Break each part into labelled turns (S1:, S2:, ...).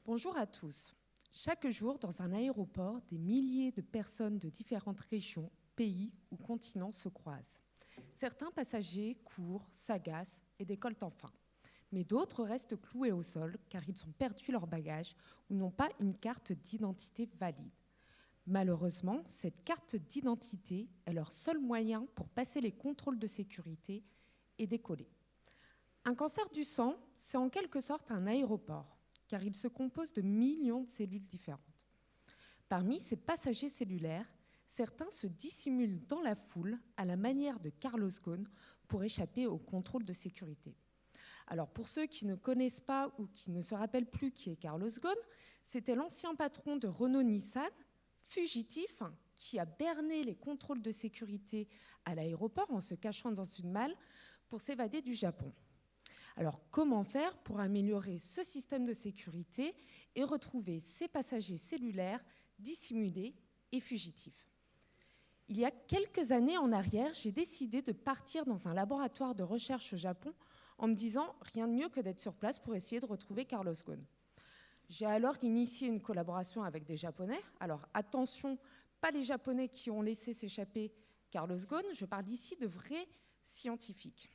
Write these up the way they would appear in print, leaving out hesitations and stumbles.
S1: Bonjour à tous. Chaque jour, dans un aéroport, des milliers de personnes de différentes régions, pays ou continents se croisent. Certains passagers courent, s'agacent et décollent enfin. Mais d'autres restent cloués au sol car ils ont perdu leur bagage ou n'ont pas une carte d'identité valide. Malheureusement, cette carte d'identité est leur seul moyen pour passer les contrôles de sécurité et décoller. Un cancer du sang, c'est en quelque sorte un aéroport, car il se compose de millions de cellules différentes. Parmi ces passagers cellulaires, certains se dissimulent dans la foule à la manière de Carlos Ghosn pour échapper au contrôle de sécurité. Alors pour ceux qui ne connaissent pas ou qui ne se rappellent plus qui est Carlos Ghosn, c'était l'ancien patron de Renault-Nissan, fugitif, qui a berné les contrôles de sécurité à l'aéroport en se cachant dans une malle pour s'évader du Japon. Alors, comment faire pour améliorer ce système de sécurité et retrouver ces passagers cellulaires dissimulés et fugitifs? Il y a quelques années en arrière, j'ai décidé de partir dans un laboratoire de recherche au Japon en me disant rien de mieux que d'être sur place pour essayer de retrouver Carlos Ghosn. J'ai alors initié une collaboration avec des Japonais. Alors, attention, pas les Japonais qui ont laissé s'échapper Carlos Ghosn, je parle ici de vrais scientifiques.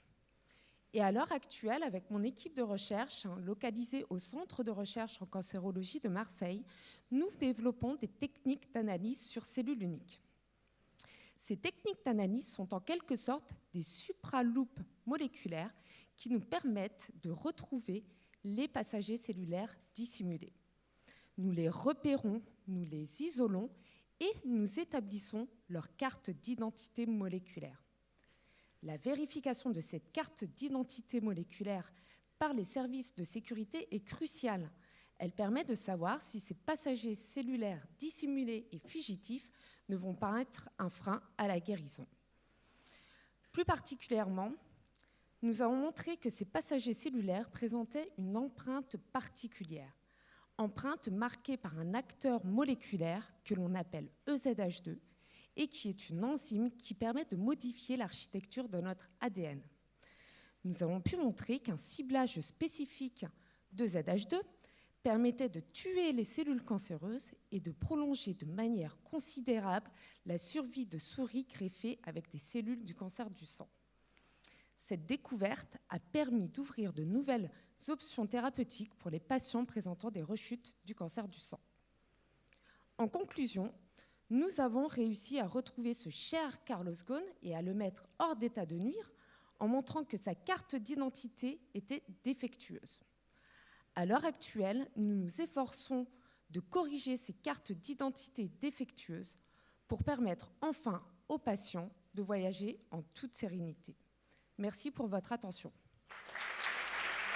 S1: Et à l'heure actuelle, avec mon équipe de recherche localisée au Centre de recherche en cancérologie de Marseille, nous développons des techniques d'analyse sur cellules uniques. Ces techniques d'analyse sont en quelque sorte des supraloupes moléculaires qui nous permettent de retrouver les passagers cellulaires dissimulés. Nous les repérons, nous les isolons et nous établissons leur carte d'identité moléculaire. La vérification de cette carte d'identité moléculaire par les services de sécurité est cruciale. Elle permet de savoir si ces passagers cellulaires dissimulés et fugitifs ne vont pas être un frein à la guérison. Plus particulièrement, nous avons montré que ces passagers cellulaires présentaient une empreinte particulière, empreinte marquée par un acteur moléculaire que l'on appelle EZH2, et qui est une enzyme qui permet de modifier l'architecture de notre ADN. Nous avons pu montrer qu'un ciblage spécifique de ZH2 permettait de tuer les cellules cancéreuses et de prolonger de manière considérable la survie de souris greffées avec des cellules du cancer du sang. Cette découverte a permis d'ouvrir de nouvelles options thérapeutiques pour les patients présentant des rechutes du cancer du sang. En conclusion, nous avons réussi à retrouver ce cher Carlos Ghosn et à le mettre hors d'état de nuire en montrant que sa carte d'identité était défectueuse. À l'heure actuelle, nous nous efforçons de corriger ces cartes d'identité défectueuses pour permettre enfin aux patients de voyager en toute sérénité. Merci pour votre attention.